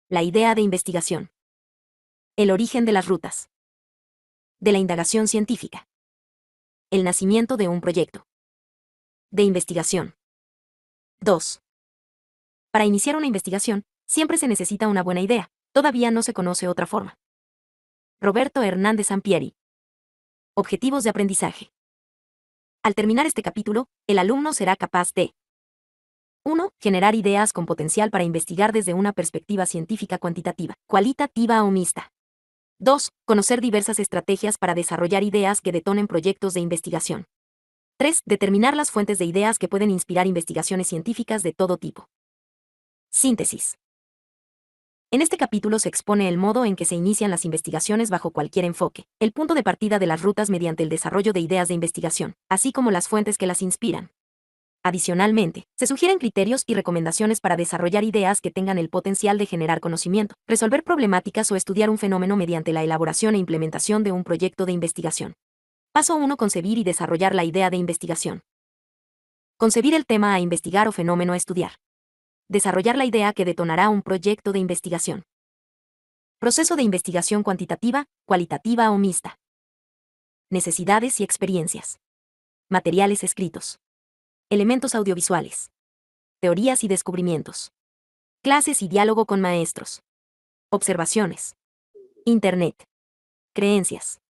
La idea de investigación. El origen de las rutas. De la indagación científica. El nacimiento de un proyecto. De investigación. 2. Para iniciar una investigación, siempre se necesita una buena idea. Todavía no se conoce otra forma. Roberto Hernández Sampieri. Objetivos de aprendizaje. Al terminar este capítulo, el alumno será capaz de 1. Generar ideas con potencial para investigar desde una perspectiva científica cuantitativa, cualitativa o mixta. 2. Conocer diversas estrategias para desarrollar ideas que detonen proyectos de investigación. 3. Determinar las fuentes de ideas que pueden inspirar investigaciones científicas de todo tipo. Síntesis. En este capítulo se expone el modo en que se inician las investigaciones bajo cualquier enfoque, el punto de partida de las rutas mediante el desarrollo de ideas de investigación, así como las fuentes que las inspiran. Adicionalmente, se sugieren criterios y recomendaciones para desarrollar ideas que tengan el potencial de generar conocimiento, resolver problemáticas o estudiar un fenómeno mediante la elaboración e implementación de un proyecto de investigación. Paso 1. Concebir y desarrollar la idea de investigación. Concebir el tema a investigar o fenómeno a estudiar. Desarrollar la idea que detonará un proyecto de investigación. Proceso de investigación cuantitativa, cualitativa o mixta. Necesidades y experiencias. Materiales escritos. Elementos audiovisuales. Teorías y descubrimientos. Clases y diálogo con maestros. Observaciones. Internet. Creencias.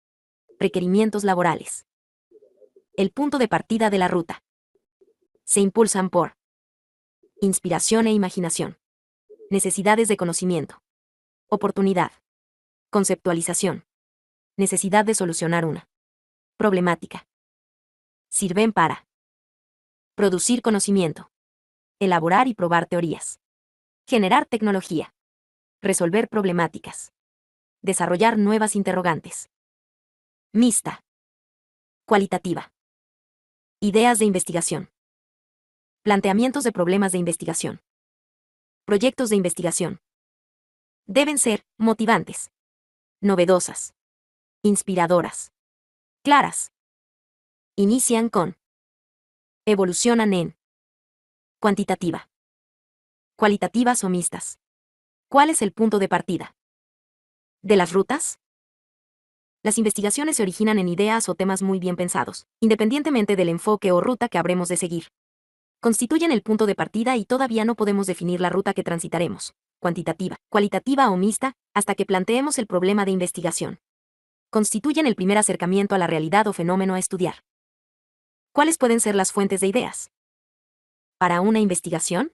Requerimientos laborales. El punto de partida de la ruta. Se impulsan por inspiración e imaginación. Necesidades de conocimiento. Oportunidad. Conceptualización. Necesidad de solucionar una problemática. Sirven para producir conocimiento. Elaborar y probar teorías. Generar tecnología. Resolver problemáticas. Desarrollar nuevas interrogantes. Mixta. Cualitativa. Ideas de investigación. Planteamientos de problemas de investigación. Proyectos de investigación. Deben ser motivantes. Novedosas. Inspiradoras. Claras. Inician con. Evolucionan en. Cuantitativa. Cualitativas o mixtas. ¿Cuál es el punto de partida? ¿De las rutas? Las investigaciones se originan en ideas o temas muy bien pensados, independientemente del enfoque o ruta que habremos de seguir. Constituyen el punto de partida y todavía no podemos definir la ruta que transitaremos, cuantitativa, cualitativa o mixta, hasta que planteemos el problema de investigación. Constituyen el primer acercamiento a la realidad o fenómeno a estudiar. ¿Cuáles pueden ser las fuentes de ideas? ¿Para una investigación?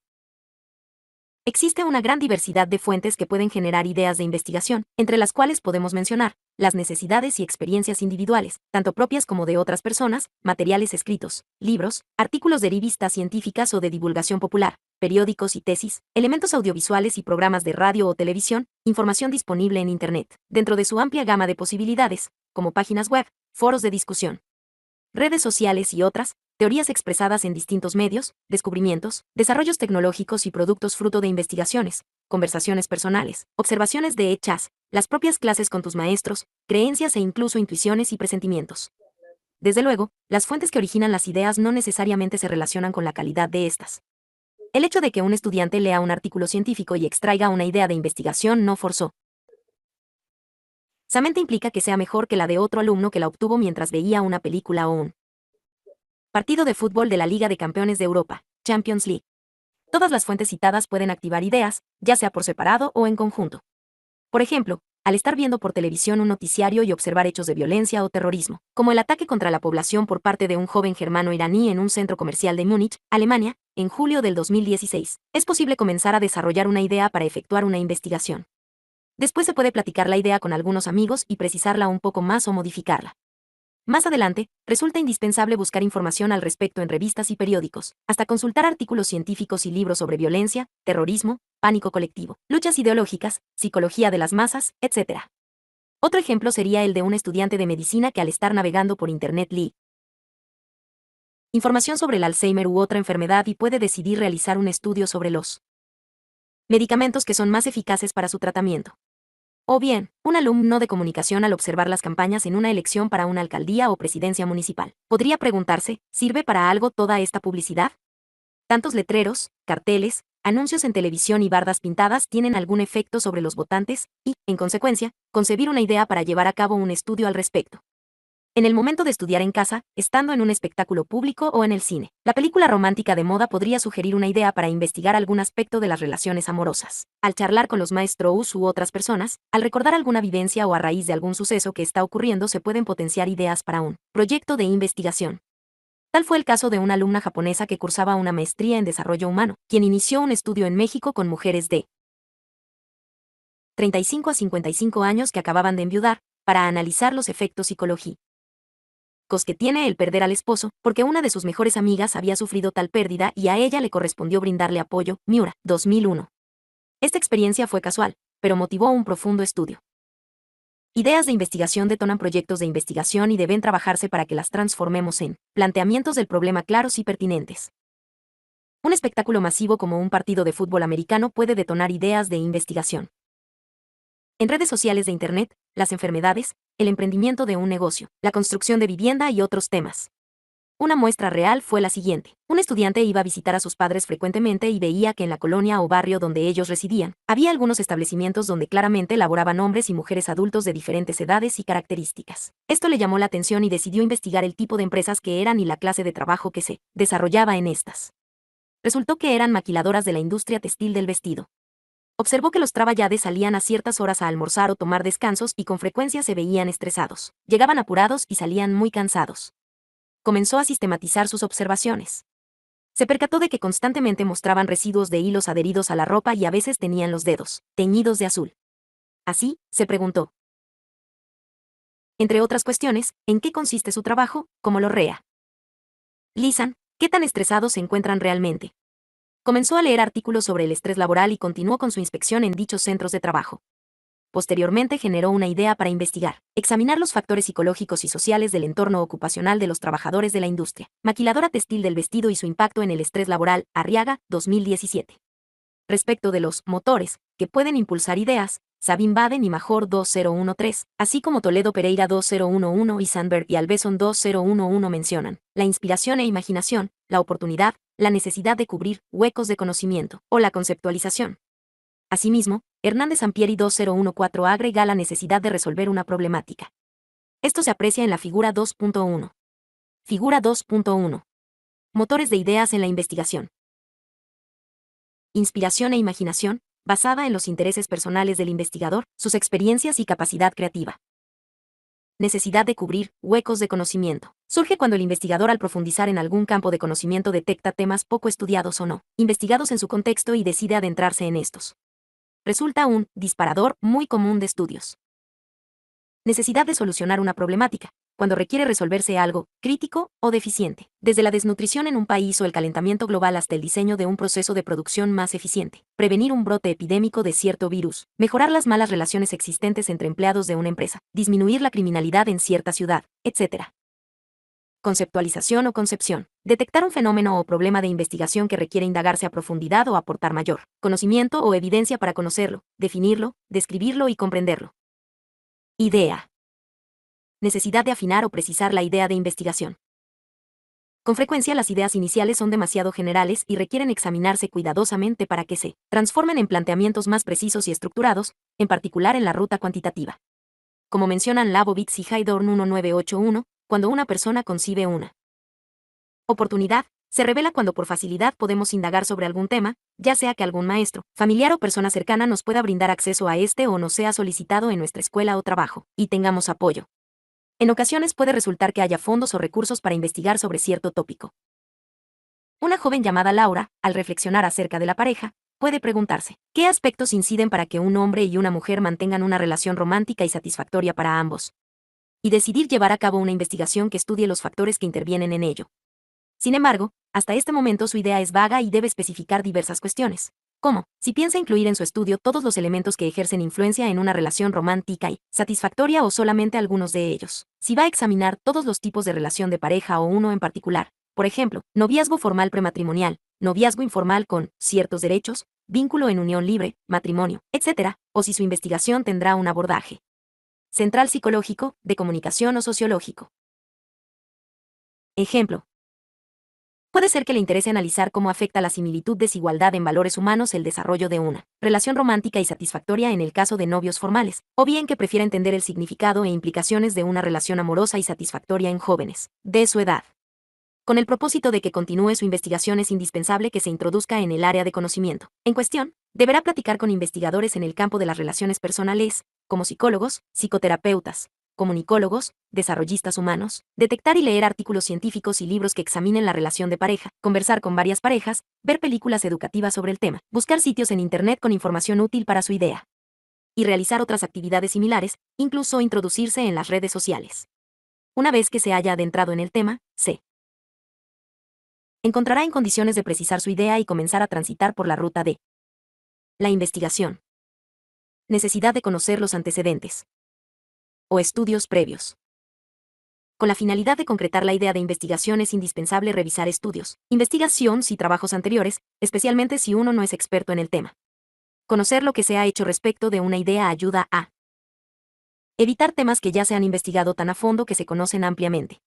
Existe una gran diversidad de fuentes que pueden generar ideas de investigación, entre las cuales podemos mencionar las necesidades y experiencias individuales, tanto propias como de otras personas, materiales escritos, libros, artículos de revistas científicas o de divulgación popular, periódicos y tesis, elementos audiovisuales y programas de radio o televisión, información disponible en Internet, dentro de su amplia gama de posibilidades, como páginas web, foros de discusión, redes sociales y otras, teorías expresadas en distintos medios, descubrimientos, desarrollos tecnológicos y productos fruto de investigaciones, conversaciones personales, observaciones de hechas, las propias clases con tus maestros, creencias e incluso intuiciones y presentimientos. Desde luego, las fuentes que originan las ideas no necesariamente se relacionan con la calidad de estas. El hecho de que un estudiante lea un artículo científico y extraiga una idea de investigación no forzosamente implica que sea mejor que la de otro alumno que la obtuvo mientras veía una película o un partido de fútbol de la Liga de Campeones de Europa, Champions League. Todas las fuentes citadas pueden activar ideas, ya sea por separado o en conjunto. Por ejemplo, al estar viendo por televisión un noticiario y observar hechos de violencia o terrorismo, como el ataque contra la población por parte de un joven germano-iraní en un centro comercial de Múnich, Alemania, en julio del 2016, es posible comenzar a desarrollar una idea para efectuar una investigación. Después se puede platicar la idea con algunos amigos y precisarla un poco más o modificarla. Más adelante, resulta indispensable buscar información al respecto en revistas y periódicos, hasta consultar artículos científicos y libros sobre violencia, terrorismo, pánico colectivo, luchas ideológicas, psicología de las masas, etc. Otro ejemplo sería el de un estudiante de medicina que al estar navegando por Internet lee información sobre el Alzheimer u otra enfermedad y puede decidir realizar un estudio sobre los medicamentos que son más eficaces para su tratamiento. O bien, un alumno de comunicación al observar las campañas en una elección para una alcaldía o presidencia municipal, podría preguntarse, ¿sirve para algo toda esta publicidad? Tantos letreros, carteles, anuncios en televisión y bardas pintadas tienen algún efecto sobre los votantes y, en consecuencia, concebir una idea para llevar a cabo un estudio al respecto. En el momento de estudiar en casa, estando en un espectáculo público o en el cine, la película romántica de moda podría sugerir una idea para investigar algún aspecto de las relaciones amorosas. Al charlar con los maestros u otras personas, al recordar alguna vivencia o a raíz de algún suceso que está ocurriendo se pueden potenciar ideas para un proyecto de investigación. Tal fue el caso de una alumna japonesa que cursaba una maestría en desarrollo humano, quien inició un estudio en México con mujeres de 35 a 55 años que acababan de enviudar, para analizar los efectos psicológicos que tiene el perder al esposo, porque una de sus mejores amigas había sufrido tal pérdida y a ella le correspondió brindarle apoyo. Miura, 2001. Esta experiencia fue casual, pero motivó un profundo estudio. Ideas de investigación detonan proyectos de investigación y deben trabajarse para que las transformemos en planteamientos del problema claros y pertinentes. Un espectáculo masivo como un partido de fútbol americano puede detonar ideas de investigación. En redes sociales de Internet, las enfermedades, el emprendimiento de un negocio, la construcción de vivienda y otros temas. Una muestra real fue la siguiente. Un estudiante iba a visitar a sus padres frecuentemente y veía que en la colonia o barrio donde ellos residían, había algunos establecimientos donde claramente laboraban hombres y mujeres adultos de diferentes edades y características. Esto le llamó la atención y decidió investigar el tipo de empresas que eran y la clase de trabajo que se desarrollaba en estas. Resultó que eran maquiladoras de la industria textil del vestido. Observó que los trabajadores salían a ciertas horas a almorzar o tomar descansos y con frecuencia se veían estresados. Llegaban apurados y salían muy cansados. Comenzó a sistematizar sus observaciones. Se percató de que constantemente mostraban residuos de hilos adheridos a la ropa y a veces tenían los dedos teñidos de azul. Así, se preguntó. Entre otras cuestiones, ¿en qué consiste su trabajo? ¿Cómo lo realizan? ¿Qué tan estresados se encuentran realmente? Comenzó a leer artículos sobre el estrés laboral y continuó con su inspección en dichos centros de trabajo. Posteriormente generó una idea para investigar, examinar los factores psicológicos y sociales del entorno ocupacional de los trabajadores de la industria maquiladora textil del vestido y su impacto en el estrés laboral. Arriaga, 2017. Respecto de los motores que pueden impulsar ideas, Sabin Baden y Major 2013, así como Toledo Pereira 2011 y Sandberg y Albeson 2011 mencionan la inspiración e imaginación, la oportunidad, la necesidad de cubrir huecos de conocimiento o la conceptualización. Asimismo, Hernández Sampieri 2014 agrega la necesidad de resolver una problemática. Esto se aprecia en la figura 2.1. Figura 2.1. Motores de ideas en la investigación. Inspiración e imaginación, basada en los intereses personales del investigador, sus experiencias y capacidad creativa. Necesidad de cubrir huecos de conocimiento. Surge cuando el investigador al profundizar en algún campo de conocimiento detecta temas poco estudiados o no, investigados en su contexto y decide adentrarse en estos. Resulta un disparador muy común de estudios. Necesidad de solucionar una problemática, cuando requiere resolverse algo crítico o deficiente, desde la desnutrición en un país o el calentamiento global hasta el diseño de un proceso de producción más eficiente, prevenir un brote epidémico de cierto virus, mejorar las malas relaciones existentes entre empleados de una empresa, disminuir la criminalidad en cierta ciudad, etc. Conceptualización o concepción. Detectar un fenómeno o problema de investigación que requiere indagarse a profundidad o aportar mayor conocimiento o evidencia para conocerlo, definirlo, describirlo y comprenderlo. Idea. Necesidad de afinar o precisar la idea de investigación. Con frecuencia las ideas iniciales son demasiado generales y requieren examinarse cuidadosamente para que se transformen en planteamientos más precisos y estructurados, en particular en la ruta cuantitativa. Como mencionan Labovitz y Haydorn 1981, cuando una persona concibe una oportunidad, se revela cuando por facilidad podemos indagar sobre algún tema, ya sea que algún maestro, familiar o persona cercana nos pueda brindar acceso a este o nos sea solicitado en nuestra escuela o trabajo, y tengamos apoyo. En ocasiones puede resultar que haya fondos o recursos para investigar sobre cierto tópico. Una joven llamada Laura, al reflexionar acerca de la pareja, puede preguntarse, ¿qué aspectos inciden para que un hombre y una mujer mantengan una relación romántica y satisfactoria para ambos? Y decidir llevar a cabo una investigación que estudie los factores que intervienen en ello. Sin embargo, hasta este momento su idea es vaga y debe especificar diversas cuestiones, como, si piensa incluir en su estudio todos los elementos que ejercen influencia en una relación romántica y satisfactoria o solamente algunos de ellos, si va a examinar todos los tipos de relación de pareja o uno en particular, por ejemplo, noviazgo formal prematrimonial, noviazgo informal con ciertos derechos, vínculo en unión libre, matrimonio, etc., o si su investigación tendrá un abordaje central psicológico, de comunicación o sociológico. Ejemplo. Puede ser que le interese analizar cómo afecta la similitud-desigualdad en valores humanos el desarrollo de una relación romántica y satisfactoria en el caso de novios formales, o bien que prefiera entender el significado e implicaciones de una relación amorosa y satisfactoria en jóvenes de su edad. Con el propósito de que continúe su investigación, es indispensable que se introduzca en el área de conocimiento en cuestión. Deberá platicar con investigadores en el campo de las relaciones personales, como psicólogos, psicoterapeutas, comunicólogos, desarrollistas humanos, detectar y leer artículos científicos y libros que examinen la relación de pareja, conversar con varias parejas, ver películas educativas sobre el tema, buscar sitios en Internet con información útil para su idea, y realizar otras actividades similares, incluso introducirse en las redes sociales. Una vez que se haya adentrado en el tema, se encontrará en condiciones de precisar su idea y comenzar a transitar por la ruta de la investigación. Necesidad de conocer los antecedentes o estudios previos. Con la finalidad de concretar la idea de investigación, es indispensable revisar estudios, investigaciones y trabajos anteriores, especialmente si uno no es experto en el tema. Conocer lo que se ha hecho respecto de una idea ayuda a evitar temas que ya se han investigado tan a fondo que se conocen ampliamente.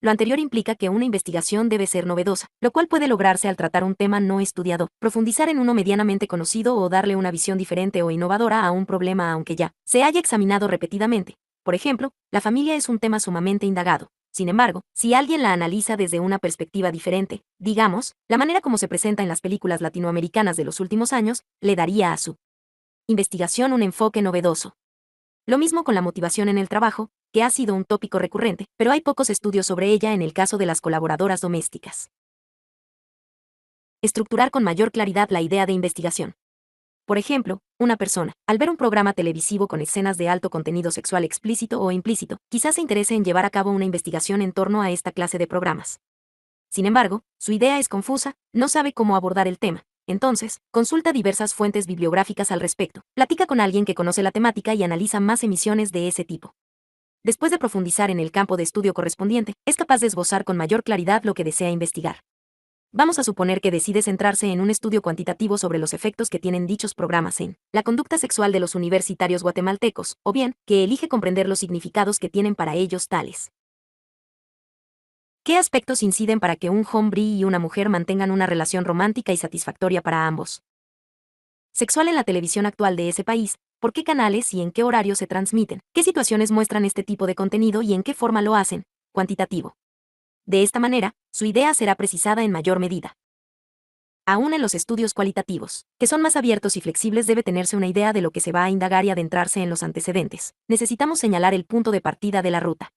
Lo anterior implica que una investigación debe ser novedosa, lo cual puede lograrse al tratar un tema no estudiado, profundizar en uno medianamente conocido o darle una visión diferente o innovadora a un problema aunque ya se haya examinado repetidamente. Por ejemplo, la familia es un tema sumamente indagado. Sin embargo, si alguien la analiza desde una perspectiva diferente, digamos, la manera como se presenta en las películas latinoamericanas de los últimos años, le daría a su investigación un enfoque novedoso. Lo mismo con la motivación en el trabajo, que ha sido un tópico recurrente, pero hay pocos estudios sobre ella en el caso de las colaboradoras domésticas. Estructurar con mayor claridad la idea de investigación. Por ejemplo, una persona, al ver un programa televisivo con escenas de alto contenido sexual explícito o implícito, quizás se interese en llevar a cabo una investigación en torno a esta clase de programas. Sin embargo, su idea es confusa, no sabe cómo abordar el tema. Entonces, consulta diversas fuentes bibliográficas al respecto, platica con alguien que conoce la temática y analiza más emisiones de ese tipo. Después de profundizar en el campo de estudio correspondiente, es capaz de esbozar con mayor claridad lo que desea investigar. Vamos a suponer que decide centrarse en un estudio cuantitativo sobre los efectos que tienen dichos programas en la conducta sexual de los universitarios guatemaltecos, o bien, que elige comprender los significados que tienen para ellos tales. ¿Qué aspectos inciden para que un hombre y una mujer mantengan una relación romántica y satisfactoria para ambos? Sexual en la televisión actual de ese país, ¿por qué canales y en qué horario se transmiten? ¿Qué situaciones muestran este tipo de contenido y en qué forma lo hacen? Cuantitativo. De esta manera, su idea será precisada en mayor medida. Aún en los estudios cualitativos, que son más abiertos y flexibles, debe tenerse una idea de lo que se va a indagar y adentrarse en los antecedentes. Necesitamos señalar el punto de partida de la ruta.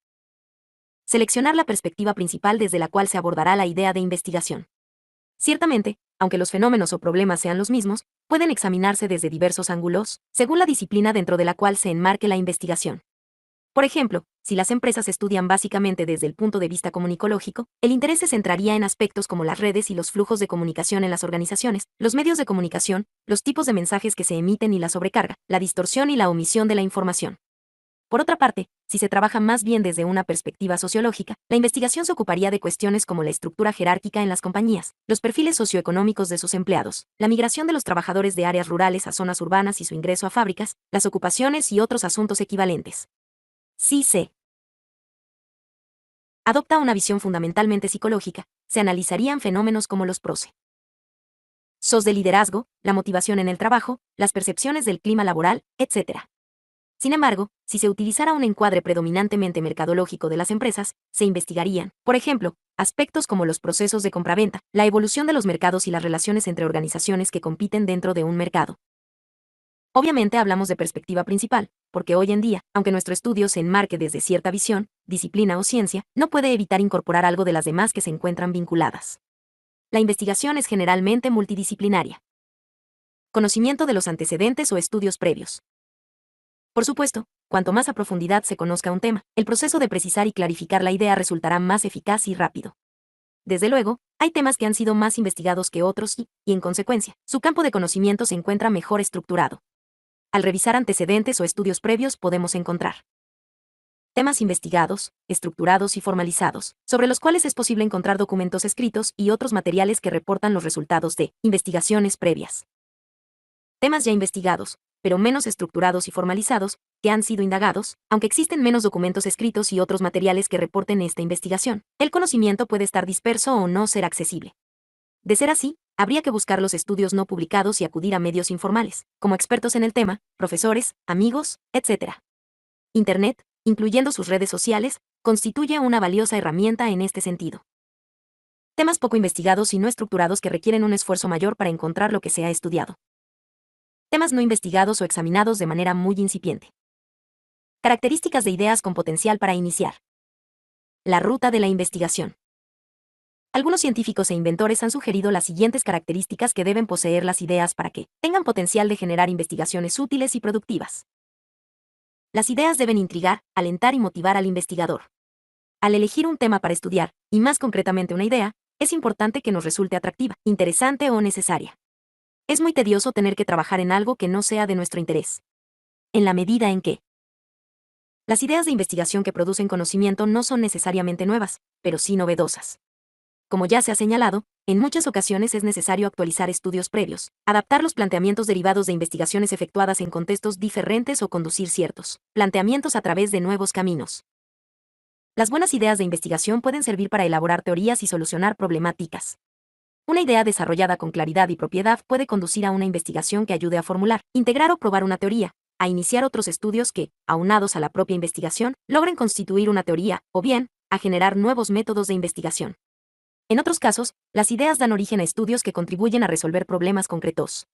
Seleccionar la perspectiva principal desde la cual se abordará la idea de investigación. Ciertamente, aunque los fenómenos o problemas sean los mismos, pueden examinarse desde diversos ángulos, según la disciplina dentro de la cual se enmarque la investigación. Por ejemplo, si las empresas estudian básicamente desde el punto de vista comunicológico, el interés se centraría en aspectos como las redes y los flujos de comunicación en las organizaciones, los medios de comunicación, los tipos de mensajes que se emiten y la sobrecarga, la distorsión y la omisión de la información. Por otra parte, si se trabaja más bien desde una perspectiva sociológica, la investigación se ocuparía de cuestiones como la estructura jerárquica en las compañías, los perfiles socioeconómicos de sus empleados, la migración de los trabajadores de áreas rurales a zonas urbanas y su ingreso a fábricas, las ocupaciones y otros asuntos equivalentes. Si se adopta una visión fundamentalmente psicológica, se analizarían fenómenos como los procesos de liderazgo, la motivación en el trabajo, las percepciones del clima laboral, etc. Sin embargo, si se utilizara un encuadre predominantemente mercadológico de las empresas, se investigarían, por ejemplo, aspectos como los procesos de compraventa, la evolución de los mercados y las relaciones entre organizaciones que compiten dentro de un mercado. Obviamente hablamos de perspectiva principal, porque hoy en día, aunque nuestro estudio se enmarque desde cierta visión, disciplina o ciencia, no puede evitar incorporar algo de las demás que se encuentran vinculadas. La investigación es generalmente multidisciplinaria. Conocimiento de los antecedentes o estudios previos. Por supuesto, cuanto más a profundidad se conozca un tema, el proceso de precisar y clarificar la idea resultará más eficaz y rápido. Desde luego, hay temas que han sido más investigados que otros y, en consecuencia, su campo de conocimiento se encuentra mejor estructurado. Al revisar antecedentes o estudios previos podemos encontrar temas investigados, estructurados y formalizados, sobre los cuales es posible encontrar documentos escritos y otros materiales que reportan los resultados de investigaciones previas. Temas ya investigados, pero menos estructurados y formalizados, que han sido indagados, aunque existen menos documentos escritos y otros materiales que reporten esta investigación. El conocimiento puede estar disperso o no ser accesible. De ser así, habría que buscar los estudios no publicados y acudir a medios informales, como expertos en el tema, profesores, amigos, etc. Internet, incluyendo sus redes sociales, constituye una valiosa herramienta en este sentido. Temas poco investigados y no estructurados que requieren un esfuerzo mayor para encontrar lo que se ha estudiado. Temas no investigados o examinados de manera muy incipiente. Características de ideas con potencial para iniciar. La ruta de la investigación. Algunos científicos e inventores han sugerido las siguientes características que deben poseer las ideas para que tengan potencial de generar investigaciones útiles y productivas. Las ideas deben intrigar, alentar y motivar al investigador. Al elegir un tema para estudiar, y más concretamente una idea, es importante que nos resulte atractiva, interesante o necesaria. Es muy tedioso tener que trabajar en algo que no sea de nuestro interés. En la medida en que las ideas de investigación que producen conocimiento no son necesariamente nuevas, pero sí novedosas. Como ya se ha señalado, en muchas ocasiones es necesario actualizar estudios previos, adaptar los planteamientos derivados de investigaciones efectuadas en contextos diferentes o conducir ciertos planteamientos a través de nuevos caminos. Las buenas ideas de investigación pueden servir para elaborar teorías y solucionar problemáticas. Una idea desarrollada con claridad y propiedad puede conducir a una investigación que ayude a formular, integrar o probar una teoría, a iniciar otros estudios que, aunados a la propia investigación, logren constituir una teoría, o bien, a generar nuevos métodos de investigación. En otros casos, las ideas dan origen a estudios que contribuyen a resolver problemas concretos.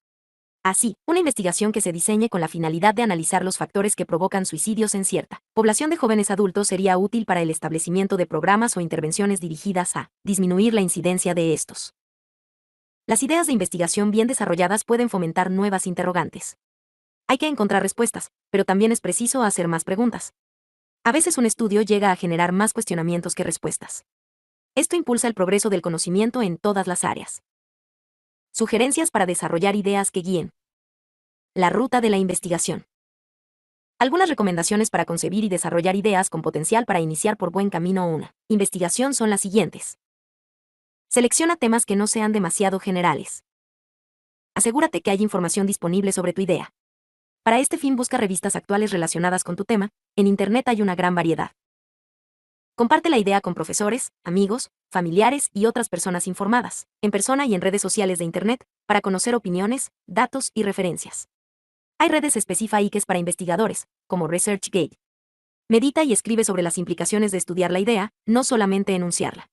Así, una investigación que se diseñe con la finalidad de analizar los factores que provocan suicidios en cierta población de jóvenes adultos sería útil para el establecimiento de programas o intervenciones dirigidas a disminuir la incidencia de estos. Las ideas de investigación bien desarrolladas pueden fomentar nuevas interrogantes. Hay que encontrar respuestas, pero también es preciso hacer más preguntas. A veces un estudio llega a generar más cuestionamientos que respuestas. Esto impulsa el progreso del conocimiento en todas las áreas. Sugerencias para desarrollar ideas que guíen. La ruta de la investigación. Algunas recomendaciones para concebir y desarrollar ideas con potencial para iniciar por buen camino una investigación son las siguientes. Selecciona temas que no sean demasiado generales. Asegúrate que hay información disponible sobre tu idea. Para este fin busca revistas actuales relacionadas con tu tema, en Internet hay una gran variedad. Comparte la idea con profesores, amigos, familiares y otras personas informadas, en persona y en redes sociales de Internet, para conocer opiniones, datos y referencias. Hay redes específicas para investigadores, como ResearchGate. Medita y escribe sobre las implicaciones de estudiar la idea, no solamente enunciarla.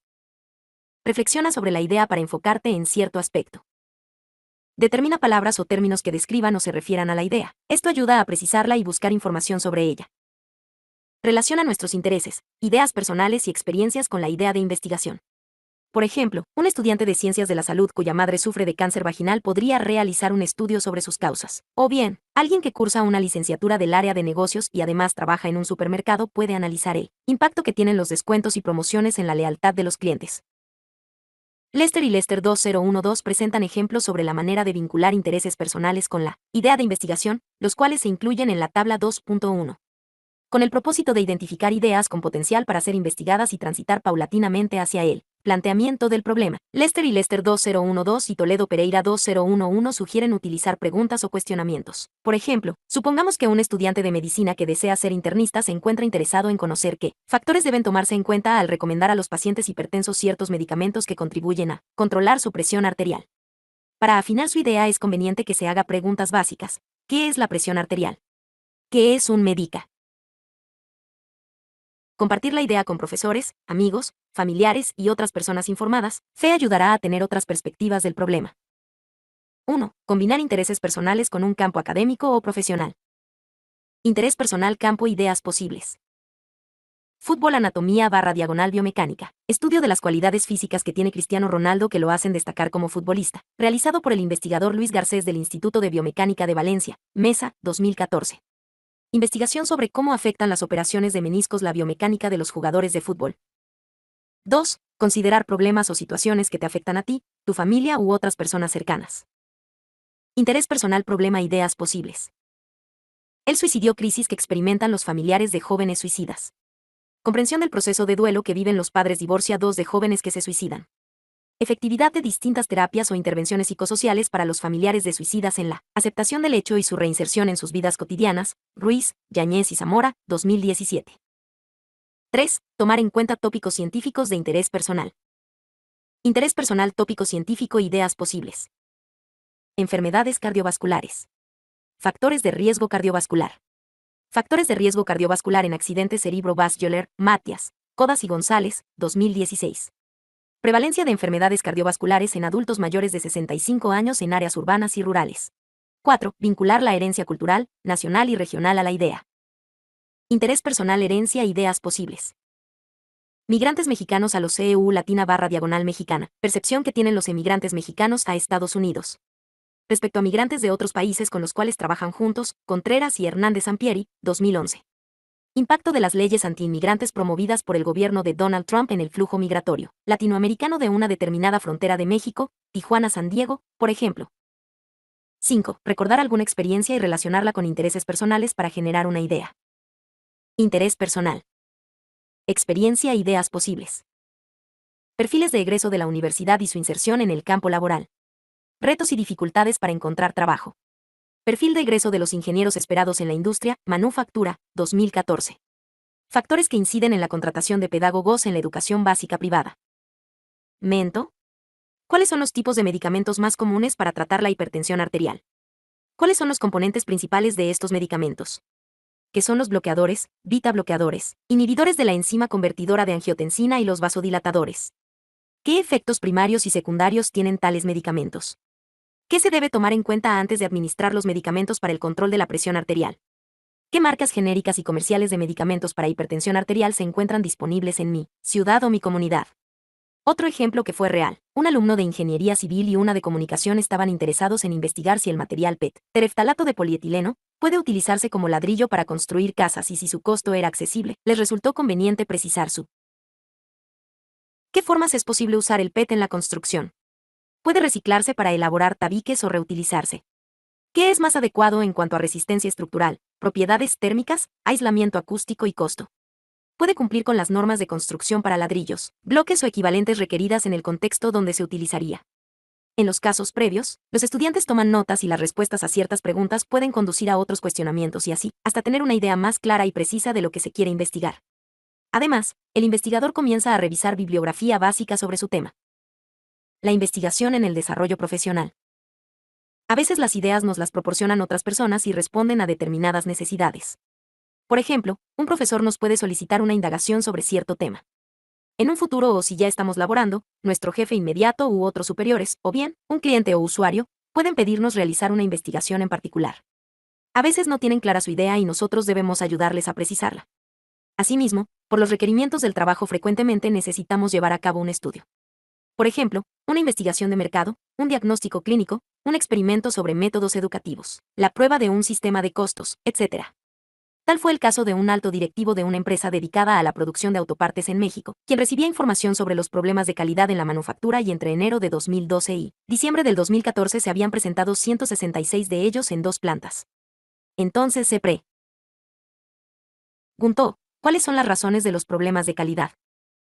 Reflexiona sobre la idea para enfocarte en cierto aspecto. Determina palabras o términos que describan o se refieran a la idea. Esto ayuda a precisarla y buscar información sobre ella. Relaciona nuestros intereses, ideas personales y experiencias con la idea de investigación. Por ejemplo, un estudiante de ciencias de la salud cuya madre sufre de cáncer vaginal podría realizar un estudio sobre sus causas. O bien, alguien que cursa una licenciatura del área de negocios y además trabaja en un supermercado puede analizar el impacto que tienen los descuentos y promociones en la lealtad de los clientes. Lester y Lester 2012 presentan ejemplos sobre la manera de vincular intereses personales con la idea de investigación, los cuales se incluyen en la tabla 2.1. Con el propósito de identificar ideas con potencial para ser investigadas y transitar paulatinamente hacia el planteamiento del problema. Lester y Lester 2012 y Toledo Pereira 2011 sugieren utilizar preguntas o cuestionamientos. Por ejemplo, supongamos que un estudiante de medicina que desea ser internista se encuentra interesado en conocer qué factores deben tomarse en cuenta al recomendar a los pacientes hipertensos ciertos medicamentos que contribuyen a controlar su presión arterial. Para afinar su idea es conveniente que se haga preguntas básicas. ¿Qué es la presión arterial? ¿Qué es un médica? Compartir la idea con profesores, amigos, familiares y otras personas informadas, ayudará a tener otras perspectivas del problema. 1. Combinar intereses personales con un campo académico o profesional. Interés personal campo ideas posibles. Fútbol anatomía / biomecánica. Estudio de las cualidades físicas que tiene Cristiano Ronaldo que lo hacen destacar como futbolista. Realizado por el investigador Luis Garcés del Instituto de Biomecánica de Valencia, Mesa, 2014. Investigación sobre cómo afectan las operaciones de meniscos la biomecánica de los jugadores de fútbol. 2. Considerar problemas o situaciones que te afectan a ti, tu familia u otras personas cercanas. Interés personal problema ideas posibles. El suicidio crisis que experimentan los familiares de jóvenes suicidas. Comprensión del proceso de duelo que viven los padres divorciados de jóvenes que se suicidan. Efectividad de distintas terapias o intervenciones psicosociales para los familiares de suicidas en la aceptación del hecho y su reinserción en sus vidas cotidianas. Ruiz, Yáñez y Zamora, 2017. 3. Tomar en cuenta tópicos científicos de interés personal. Interés personal, tópico científico, ideas posibles. Enfermedades cardiovasculares. Factores de riesgo cardiovascular. Factores de riesgo cardiovascular en accidentes cerebrovascular. Matias, Codas y González, 2016. Prevalencia de enfermedades cardiovasculares en adultos mayores de 65 años en áreas urbanas y rurales. 4. Vincular la herencia cultural, nacional y regional a la idea. Interés personal, herencia, ideas posibles. Migrantes mexicanos a los CEU _diagonal mexicana. Percepción que tienen los emigrantes mexicanos a Estados Unidos. Respecto a migrantes de otros países con los cuales trabajan juntos, Contreras y Hernández Sampieri, 2011. Impacto de las leyes antiinmigrantes promovidas por el gobierno de Donald Trump en el flujo migratorio latinoamericano de una determinada frontera de México, Tijuana-San Diego, por ejemplo. 5. Recordar alguna experiencia y relacionarla con intereses personales para generar una idea. Interés personal. Experiencia, ideas posibles. Perfiles de egreso de la universidad y su inserción en el campo laboral. Retos y dificultades para encontrar trabajo. Perfil de egreso de los ingenieros esperados en la industria, manufactura, 2014. Factores que inciden en la contratación de pedagogos en la educación básica privada. Mento. ¿Cuáles son los tipos de medicamentos más comunes para tratar la hipertensión arterial? ¿Cuáles son los componentes principales de estos medicamentos? ¿Qué son los bloqueadores, beta bloqueadores, inhibidores de la enzima convertidora de angiotensina y los vasodilatadores? ¿Qué efectos primarios y secundarios tienen tales medicamentos? ¿Qué se debe tomar en cuenta antes de administrar los medicamentos para el control de la presión arterial? ¿Qué marcas genéricas y comerciales de medicamentos para hipertensión arterial se encuentran disponibles en mi ciudad o mi comunidad? Otro ejemplo que fue real. Un alumno de ingeniería civil y una de comunicación estaban interesados en investigar si el material PET, tereftalato de polietileno, puede utilizarse como ladrillo para construir casas y si su costo era accesible, les resultó conveniente precisar su. ¿Qué formas es posible usar el PET en la construcción? Puede reciclarse para elaborar tabiques o reutilizarse. ¿Qué es más adecuado en cuanto a resistencia estructural, propiedades térmicas, aislamiento acústico y costo? Puede cumplir con las normas de construcción para ladrillos, bloques o equivalentes requeridas en el contexto donde se utilizaría. En los casos previos, los estudiantes toman notas y las respuestas a ciertas preguntas pueden conducir a otros cuestionamientos y así, hasta tener una idea más clara y precisa de lo que se quiere investigar. Además, el investigador comienza a revisar bibliografía básica sobre su tema. La investigación en el desarrollo profesional. A veces las ideas nos las proporcionan otras personas y responden a determinadas necesidades. Por ejemplo, un profesor nos puede solicitar una indagación sobre cierto tema. En un futuro o si ya estamos laborando, nuestro jefe inmediato u otros superiores, o bien, un cliente o usuario, pueden pedirnos realizar una investigación en particular. A veces no tienen clara su idea y nosotros debemos ayudarles a precisarla. Asimismo, por los requerimientos del trabajo frecuentemente necesitamos llevar a cabo un estudio. Por ejemplo, una investigación de mercado, un diagnóstico clínico, un experimento sobre métodos educativos, la prueba de un sistema de costos, etc. Tal fue el caso de un alto directivo de una empresa dedicada a la producción de autopartes en México, quien recibía información sobre los problemas de calidad en la manufactura y entre enero de 2012 y diciembre del 2014 se habían presentado 166 de ellos en 2 plantas. Entonces se preguntó, ¿cuáles son las razones de los problemas de calidad?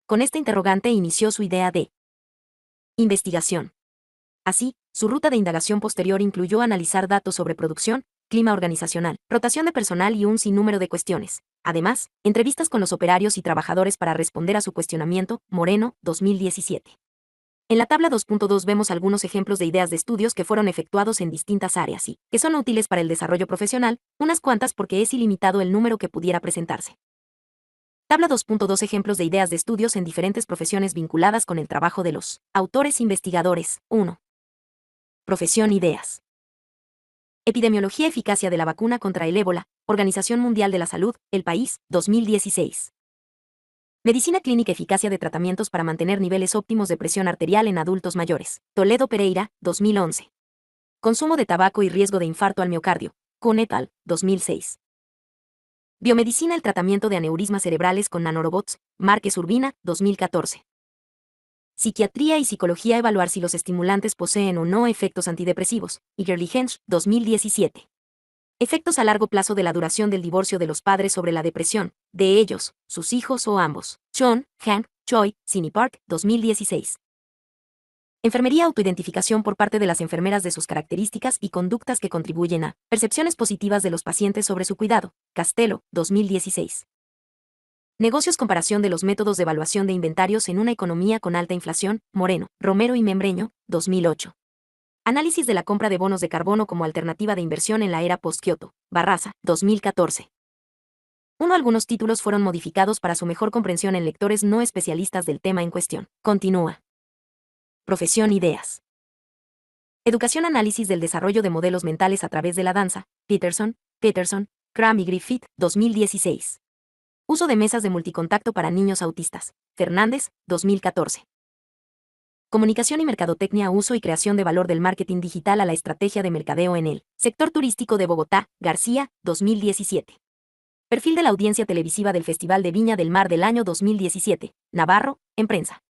Con esta interrogante inició su idea de investigación. Así, su ruta de indagación posterior incluyó analizar datos sobre producción, clima organizacional, rotación de personal y un sinnúmero de cuestiones. Además, entrevistas con los operarios y trabajadores para responder a su cuestionamiento. Moreno, 2017. En la tabla 2.2 vemos algunos ejemplos de ideas de estudios que fueron efectuados en distintas áreas y que son útiles para el desarrollo profesional, unas cuantas porque es ilimitado el número que pudiera presentarse. Tabla 2.2 ejemplos de ideas de estudios en diferentes profesiones vinculadas con el trabajo de los autores investigadores. 1. Profesión ideas. Epidemiología eficacia de la vacuna contra el ébola, Organización Mundial de la Salud, El País, 2016. Medicina clínica eficacia de tratamientos para mantener niveles óptimos de presión arterial en adultos mayores, Toledo Pereira, 2011. Consumo de tabaco y riesgo de infarto al miocardio, Kuhn et al., 2006. Biomedicina el tratamiento de aneurismas cerebrales con nanorobots, Márquez Urbina, 2014. Psiquiatría y psicología evaluar si los estimulantes poseen o no efectos antidepresivos, Egerly-Hensch, 2017. Efectos a largo plazo de la duración del divorcio de los padres sobre la depresión, de ellos, sus hijos o ambos, Chon, Hank, Choi, Sini Park, 2016. Enfermería autoidentificación por parte de las enfermeras de sus características y conductas que contribuyen a percepciones positivas de los pacientes sobre su cuidado. Castelo, 2016. Negocios comparación de los métodos de evaluación de inventarios en una economía con alta inflación. Moreno, Romero y Membreño, 2008. Análisis de la compra de bonos de carbono como alternativa de inversión en la era post-Kioto. Barraza, 2014. Algunos títulos fueron modificados para su mejor comprensión en lectores no especialistas del tema en cuestión. Continúa. Profesión Ideas. Educación Análisis del desarrollo de modelos mentales a través de la danza. Peterson, Cram y Griffith, 2016. Uso de mesas de multicontacto para niños autistas. Fernández, 2014. Comunicación y mercadotecnia, uso y creación de valor del marketing digital a la estrategia de mercadeo en el sector turístico de Bogotá. García, 2017. Perfil de la audiencia televisiva del Festival de Viña del Mar del año 2017. Navarro, en prensa.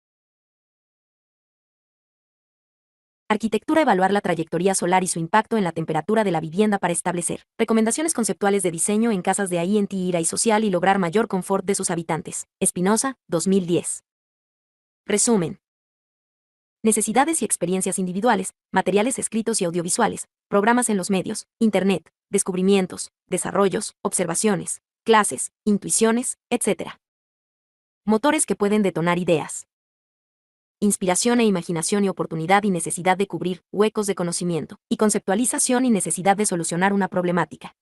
Arquitectura. Evaluar la trayectoria solar y su impacto en la temperatura de la vivienda para establecer recomendaciones conceptuales de diseño en casas de INTI y social y lograr mayor confort de sus habitantes. Espinosa, 2010. Resumen. Necesidades y experiencias individuales, materiales escritos y audiovisuales, programas en los medios, Internet, descubrimientos, desarrollos, observaciones, clases, intuiciones, etc. Motores que pueden detonar ideas. Inspiración e imaginación y oportunidad y necesidad de cubrir huecos de conocimiento, y conceptualización y necesidad de solucionar una problemática.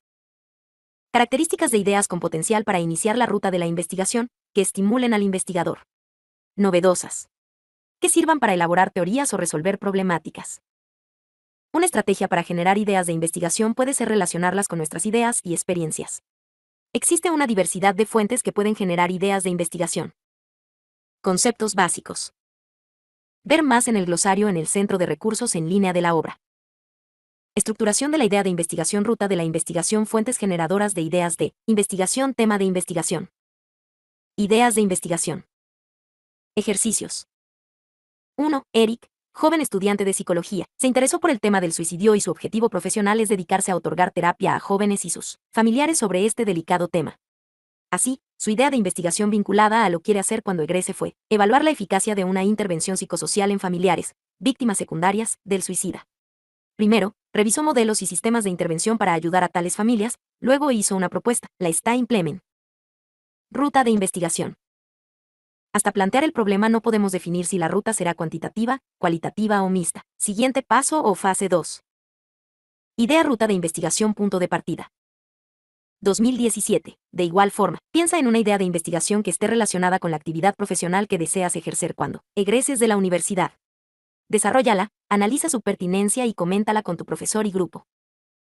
Características de ideas con potencial para iniciar la ruta de la investigación, que estimulen al investigador. Novedosas. Que sirvan para elaborar teorías o resolver problemáticas. Una estrategia para generar ideas de investigación puede ser relacionarlas con nuestras ideas y experiencias. Existe una diversidad de fuentes que pueden generar ideas de investigación. Conceptos básicos. Ver más en el glosario en el Centro de Recursos en línea de la obra. Estructuración de la idea de investigación. Ruta de la investigación. Fuentes generadoras de ideas de investigación. Tema de investigación. Ideas de investigación. Ejercicios. 1. Eric, joven estudiante de psicología, se interesó por el tema del suicidio y su objetivo profesional es dedicarse a otorgar terapia a jóvenes y sus familiares sobre este delicado tema. Así, su idea de investigación vinculada a lo quiere hacer cuando egrese fue evaluar la eficacia de una intervención psicosocial en familiares, víctimas secundarias, del suicida. Primero, revisó modelos y sistemas de intervención para ayudar a tales familias, luego hizo una propuesta, la está implementando. Ruta de investigación. Hasta plantear el problema no podemos definir si la ruta será cuantitativa, cualitativa o mixta. Siguiente paso o fase 2. Idea ruta de investigación. Punto de partida. 2017. De igual forma, piensa en una idea de investigación que esté relacionada con la actividad profesional que deseas ejercer cuando egreses de la universidad. Desarróllala, analiza su pertinencia y coméntala con tu profesor y grupo.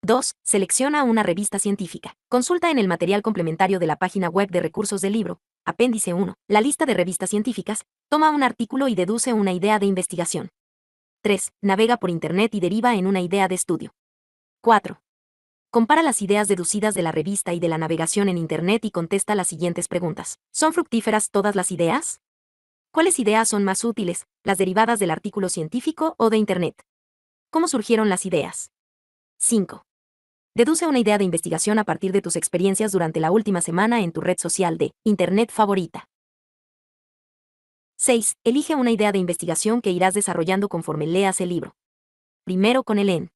2. Selecciona una revista científica. Consulta en el material complementario de la página web de recursos del libro, Apéndice 1, la lista de revistas científicas, toma un artículo y deduce una idea de investigación. 3. Navega por Internet y deriva en una idea de estudio. 4. Compara las ideas deducidas de la revista y de la navegación en Internet y contesta las siguientes preguntas. ¿Son fructíferas todas las ideas? ¿Cuáles ideas son más útiles, las derivadas del artículo científico o de Internet? ¿Cómo surgieron las ideas? 5. Deduce una idea de investigación a partir de tus experiencias durante la última semana en tu red social de Internet favorita. 6. Elige una idea de investigación que irás desarrollando conforme leas el libro. Primero con el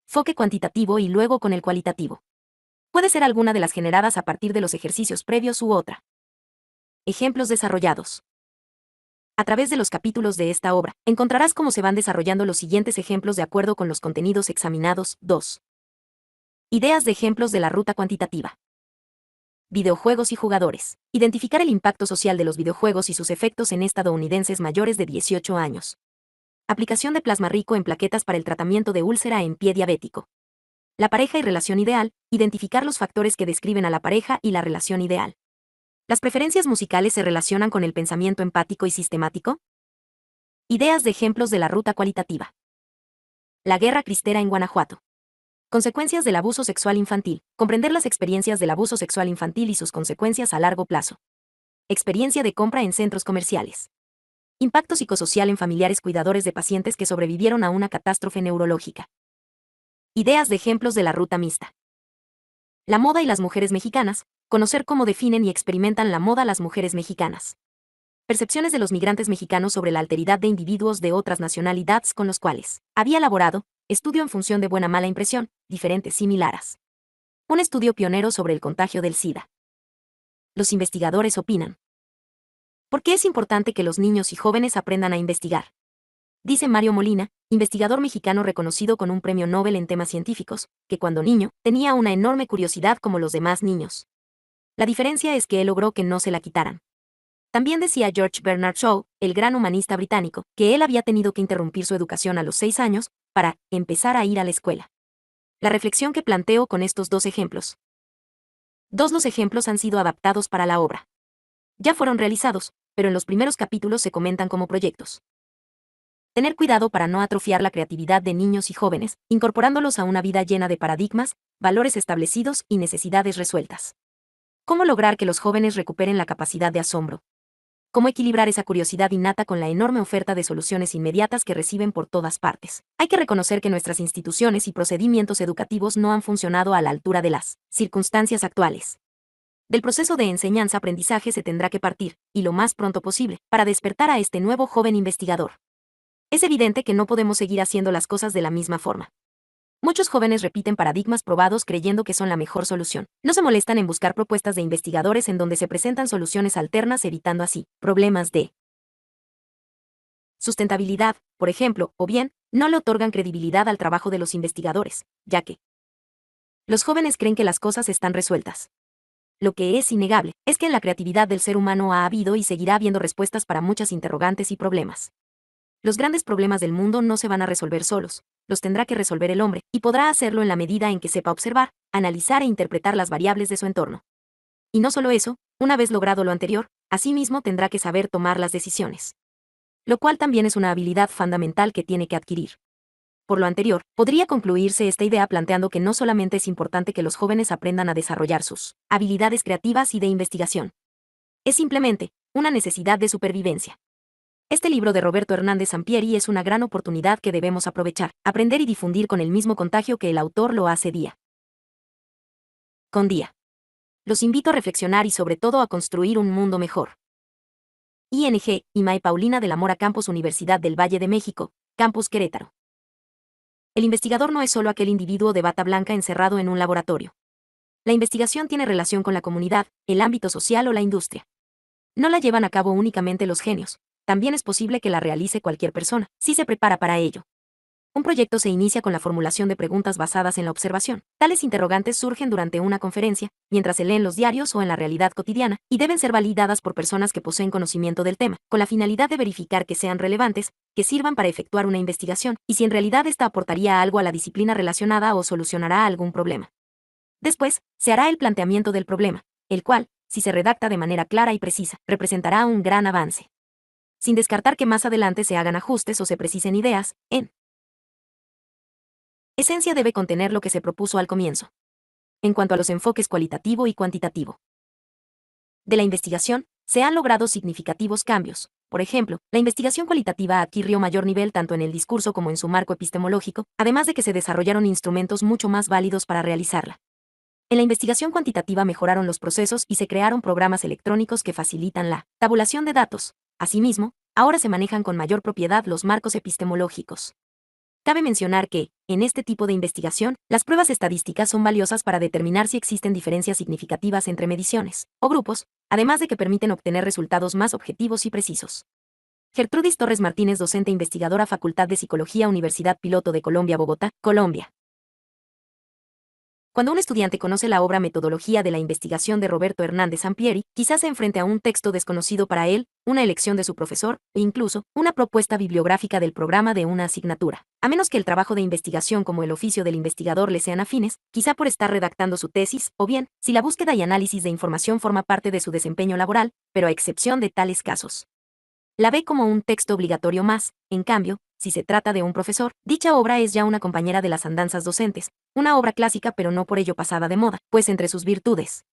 enfoque cuantitativo y luego con el cualitativo. Puede ser alguna de las generadas a partir de los ejercicios previos u otra. Ejemplos desarrollados. A través de los capítulos de esta obra, encontrarás cómo se van desarrollando los siguientes ejemplos de acuerdo con los contenidos examinados. 2. Ideas de ejemplos de la ruta cuantitativa. Videojuegos y jugadores. Identificar el impacto social de los videojuegos y sus efectos en estadounidenses mayores de 18 años. Aplicación de plasma rico en plaquetas para el tratamiento de úlcera en pie diabético. La pareja y relación ideal. Identificar los factores que describen a la pareja y la relación ideal. ¿Las preferencias musicales se relacionan con el pensamiento empático y sistemático? Ideas de ejemplos de la ruta cualitativa. La guerra cristera en Guanajuato. Consecuencias del abuso sexual infantil. Comprender las experiencias del abuso sexual infantil y sus consecuencias a largo plazo. Experiencia de compra en centros comerciales. Impacto psicosocial en familiares cuidadores de pacientes que sobrevivieron a una catástrofe neurológica. Ideas de ejemplos de la ruta mixta. La moda y las mujeres mexicanas. Conocer cómo definen y experimentan la moda las mujeres mexicanas. Percepciones de los migrantes mexicanos sobre la alteridad de individuos de otras nacionalidades con los cuales había elaborado, estudio en función de buena mala impresión, diferentes similares. Un estudio pionero sobre el contagio del SIDA. Los investigadores opinan. ¿Por qué es importante que los niños y jóvenes aprendan a investigar? Dice Mario Molina, investigador mexicano reconocido con un premio Nobel en temas científicos, que cuando niño tenía una enorme curiosidad como los demás niños. La diferencia es que él logró que no se la quitaran. También decía George Bernard Shaw, el gran humanista británico, que él había tenido que interrumpir su educación a los 6 años para empezar a ir a la escuela. La reflexión que planteo con estos dos ejemplos. Los ejemplos han sido adaptados para la obra. Ya fueron realizados, pero en los primeros capítulos se comentan como proyectos. Tener cuidado para no atrofiar la creatividad de niños y jóvenes, incorporándolos a una vida llena de paradigmas, valores establecidos y necesidades resueltas. ¿Cómo lograr que los jóvenes recuperen la capacidad de asombro? ¿Cómo equilibrar esa curiosidad innata con la enorme oferta de soluciones inmediatas que reciben por todas partes? Hay que reconocer que nuestras instituciones y procedimientos educativos no han funcionado a la altura de las circunstancias actuales. Del proceso de enseñanza-aprendizaje se tendrá que partir, y lo más pronto posible, para despertar a este nuevo joven investigador. Es evidente que no podemos seguir haciendo las cosas de la misma forma. Muchos jóvenes repiten paradigmas probados creyendo que son la mejor solución. No se molestan en buscar propuestas de investigadores en donde se presentan soluciones alternas, evitando así problemas de sustentabilidad, por ejemplo, o bien, no le otorgan credibilidad al trabajo de los investigadores, ya que los jóvenes creen que las cosas están resueltas. Lo que es innegable es que en la creatividad del ser humano ha habido y seguirá habiendo respuestas para muchas interrogantes y problemas. Los grandes problemas del mundo no se van a resolver solos, los tendrá que resolver el hombre, y podrá hacerlo en la medida en que sepa observar, analizar e interpretar las variables de su entorno. Y no solo eso, una vez logrado lo anterior, asimismo tendrá que saber tomar las decisiones. Lo cual también es una habilidad fundamental que tiene que adquirir. Por lo anterior, podría concluirse esta idea planteando que no solamente es importante que los jóvenes aprendan a desarrollar sus habilidades creativas y de investigación. Es simplemente una necesidad de supervivencia. Este libro de Roberto Hernández Sampieri es una gran oportunidad que debemos aprovechar, aprender y difundir con el mismo contagio que el autor lo hace día con día. Los invito a reflexionar y sobre todo a construir un mundo mejor. ING, Imay Paulina de la Mora Campus Universidad del Valle de México, Campus Querétaro. El investigador no es solo aquel individuo de bata blanca encerrado en un laboratorio. La investigación tiene relación con la comunidad, el ámbito social o la industria. No la llevan a cabo únicamente los genios. También es posible que la realice cualquier persona, si se prepara para ello. Un proyecto se inicia con la formulación de preguntas basadas en la observación. Tales interrogantes surgen durante una conferencia, mientras se leen los diarios o en la realidad cotidiana, y deben ser validadas por personas que poseen conocimiento del tema, con la finalidad de verificar que sean relevantes, que sirvan para efectuar una investigación, y si en realidad esta aportaría algo a la disciplina relacionada o solucionará algún problema. Después, se hará el planteamiento del problema, el cual, si se redacta de manera clara y precisa, representará un gran avance. Sin descartar que más adelante se hagan ajustes o se precisen ideas, en esencia debe contener lo que se propuso al comienzo. En cuanto a los enfoques cualitativo y cuantitativo de la investigación, se han logrado significativos cambios. Por ejemplo, la investigación cualitativa adquirió mayor nivel tanto en el discurso como en su marco epistemológico, además de que se desarrollaron instrumentos mucho más válidos para realizarla. En la investigación cuantitativa mejoraron los procesos y se crearon programas electrónicos que facilitan la tabulación de datos. Asimismo, ahora se manejan con mayor propiedad los marcos epistemológicos. Cabe mencionar que, en este tipo de investigación, las pruebas estadísticas son valiosas para determinar si existen diferencias significativas entre mediciones o grupos, además de que permiten obtener resultados más objetivos y precisos. Gertrudis Torres Martínez, docente investigadora, Facultad de Psicología, Universidad Piloto de Colombia, Bogotá, Colombia. Cuando un estudiante conoce la obra Metodología de la Investigación de Roberto Hernández Sampieri, quizás se enfrente a un texto desconocido para él, una elección de su profesor, e incluso, una propuesta bibliográfica del programa de una asignatura. A menos que el trabajo de investigación como el oficio del investigador le sean afines, quizá por estar redactando su tesis, o bien, si la búsqueda y análisis de información forma parte de su desempeño laboral, pero a excepción de tales casos. La ve como un texto obligatorio más, en cambio, si se trata de un profesor, dicha obra es ya una compañera de las andanzas docentes, una obra clásica pero no por ello pasada de moda, pues entre sus virtudes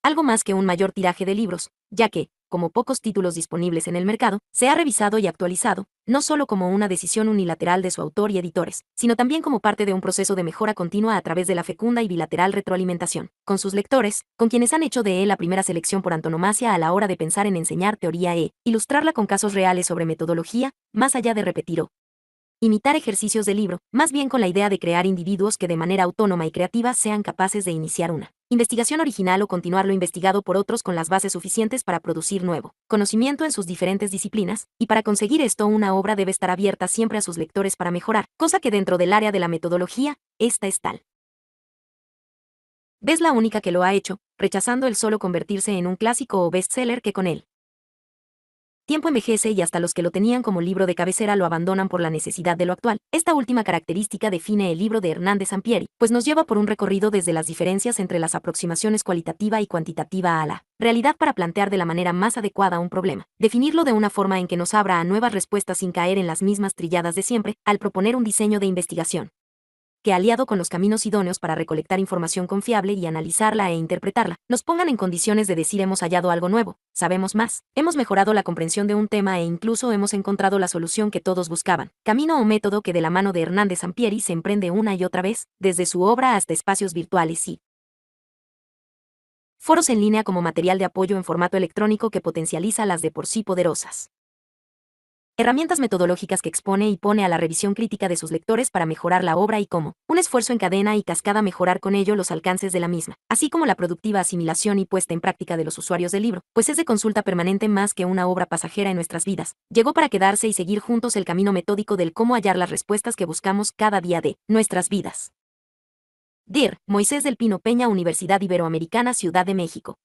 algo más que un mayor tiraje de libros, ya que, como pocos títulos disponibles en el mercado, se ha revisado y actualizado, no solo como una decisión unilateral de su autor y editores, sino también como parte de un proceso de mejora continua a través de la fecunda y bilateral retroalimentación con sus lectores, con quienes han hecho de él la primera selección por antonomasia a la hora de pensar en enseñar teoría e ilustrarla con casos reales sobre metodología, más allá de repetir o imitar ejercicios de libro, más bien con la idea de crear individuos que de manera autónoma y creativa sean capaces de iniciar una investigación original o continuar lo investigado por otros con las bases suficientes para producir nuevo conocimiento en sus diferentes disciplinas, y para conseguir esto una obra debe estar abierta siempre a sus lectores para mejorar, cosa que dentro del área de la metodología, esta es tal vez la única que lo ha hecho, rechazando el solo convertirse en un clásico o bestseller que con él tiempo envejece y hasta los que lo tenían como libro de cabecera lo abandonan por la necesidad de lo actual. Esta última característica define el libro de Hernández Sampieri, pues nos lleva por un recorrido desde las diferencias entre las aproximaciones cualitativa y cuantitativa a la realidad para plantear de la manera más adecuada un problema, definirlo de una forma en que nos abra a nuevas respuestas sin caer en las mismas trilladas de siempre, al proponer un diseño de investigación que, aliado con los caminos idóneos para recolectar información confiable y analizarla e interpretarla, nos pongan en condiciones de decir hemos hallado algo nuevo, sabemos más, hemos mejorado la comprensión de un tema e incluso hemos encontrado la solución que todos buscaban. Camino o método que de la mano de Hernández Sampieri se emprende una y otra vez, desde su obra hasta espacios virtuales y foros en línea como material de apoyo en formato electrónico que potencializa las de por sí poderosas herramientas metodológicas que expone y pone a la revisión crítica de sus lectores para mejorar la obra y como un esfuerzo en cadena y cascada mejorar con ello los alcances de la misma, así como la productiva asimilación y puesta en práctica de los usuarios del libro, pues es de consulta permanente más que una obra pasajera en nuestras vidas. Llegó para quedarse y seguir juntos el camino metódico del cómo hallar las respuestas que buscamos cada día de nuestras vidas. Dir, Moisés del Pino Peña, Universidad Iberoamericana, Ciudad de México.